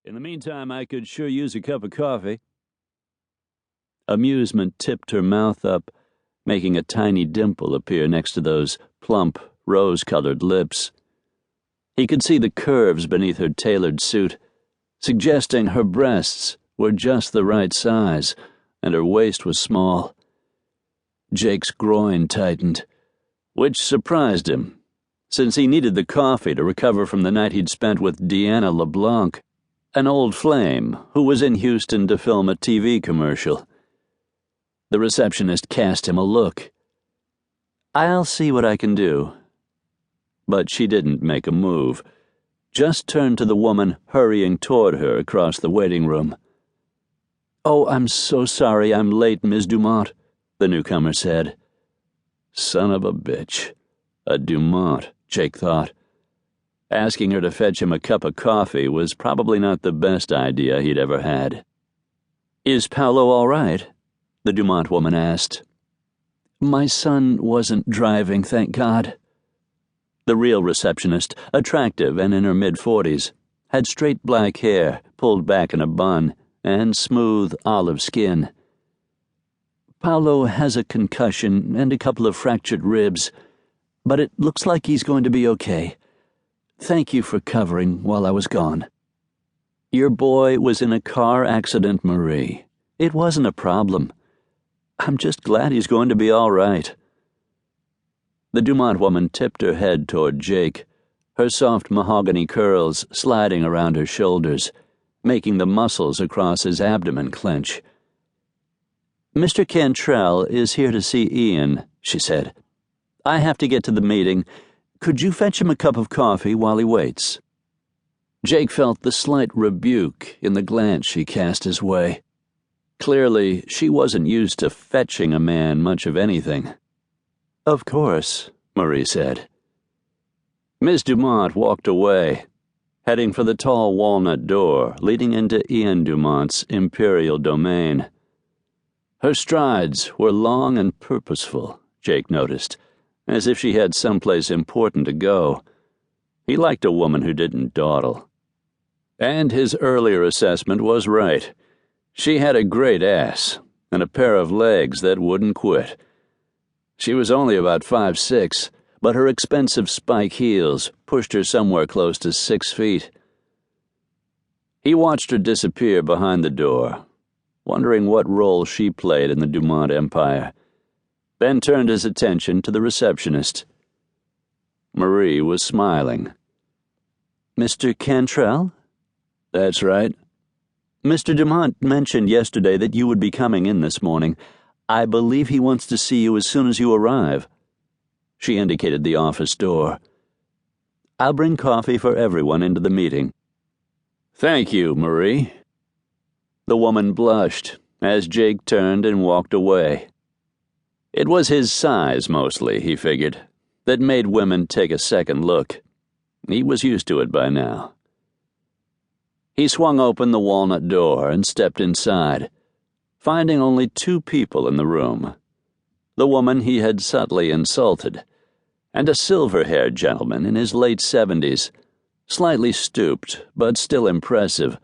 In the meantime, I could sure use a cup of coffee." Amusement tipped her mouth up, making a tiny dimple appear next to those plump, rose-colored lips. He could see the curves beneath her tailored suit, suggesting her breasts were just the right size and her waist was small. Jake's groin tightened, which surprised him, since he needed the coffee to recover from the night he'd spent with Deanna LeBlanc, an old flame who was in Houston to film a TV commercial. The receptionist cast him a look. "I'll see what I can do." But she didn't make a move, just turned to the woman hurrying toward her across the waiting room. "Oh, I'm so sorry I'm late, Ms. Dumont," the newcomer said. Son of a bitch. A Dumont, Jake thought. Asking her to fetch him a cup of coffee was probably not the best idea he'd ever had. "Is Paolo all right?" the Dumont woman asked. "My son wasn't driving, thank God." The real receptionist, attractive and in her mid-40s, had straight black hair pulled back in a bun and smooth olive skin. "Paolo has a concussion and a couple of fractured ribs, but it looks like he's going to be okay. Thank you for covering while I was gone." "Your boy was in a car accident, Marie. It wasn't a problem. I'm just glad he's going to be all right." The Dumont woman tipped her head toward Jake, her soft mahogany curls sliding around her shoulders, making the muscles across his abdomen clench. "Mr. Cantrell is here to see Ian," she said. "I have to get to the meeting. Could you fetch him a cup of coffee while he waits?" Jake felt the slight rebuke in the glance she cast his way. Clearly, she wasn't used to fetching a man much of anything. "Of course," Marie said. Ms. Dumont walked away, heading for the tall walnut door leading into Ian Dumont's imperial domain. Her strides were long and purposeful, Jake noticed, as if she had someplace important to go. He liked a woman who didn't dawdle. And his earlier assessment was right. She had a great ass and a pair of legs that wouldn't quit. She was only about 5'6", but her expensive spike heels pushed her somewhere close to 6 feet. He watched her disappear behind the door, wondering what role she played in the Dumont empire, then turned his attention to the receptionist. Marie was smiling. "Mr. Cantrell?" "That's right." "Mr. Dumont mentioned yesterday that you would be coming in this morning. I believe he wants to see you as soon as you arrive." She indicated the office door. "I'll bring coffee for everyone into the meeting." "Thank you, Marie." The woman blushed as Jake turned and walked away. It was his size, mostly, he figured, that made women take a second look. He was used to it by now. He swung open the walnut door and stepped inside, finding only 2 people in the room. The woman he had subtly insulted, and a silver-haired gentleman in his late 70s, slightly stooped but still impressive,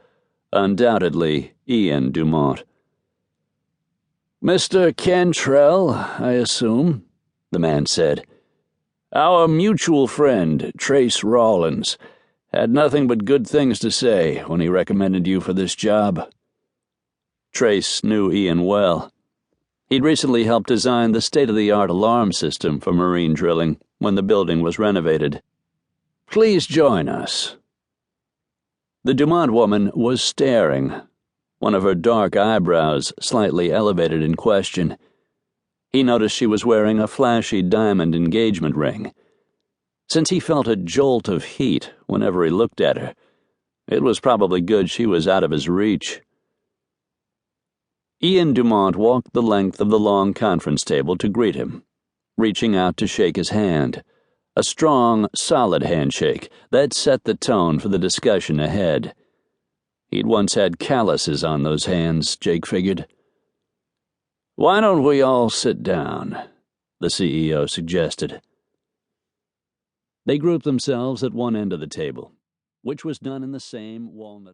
undoubtedly Ian Dumont. "Mr. Cantrell, I assume," the man said. "Our mutual friend, Trace Rawlins, had nothing but good things to say when he recommended you for this job." Trace knew Ian well. He'd recently helped design the state-of-the-art alarm system for marine drilling when the building was renovated. "Please join us." The Dumont woman was staring, one of her dark eyebrows slightly elevated in question. He noticed she was wearing a flashy diamond engagement ring. Since he felt a jolt of heat whenever he looked at her, it was probably good she was out of his reach. Ian Dumont walked the length of the long conference table to greet him, reaching out to shake his hand, a strong, solid handshake that set the tone for the discussion ahead. He'd once had calluses on those hands, Jake figured. "Why don't we all sit down?" the CEO suggested. They grouped themselves at one end of the table, which was done in the same walnut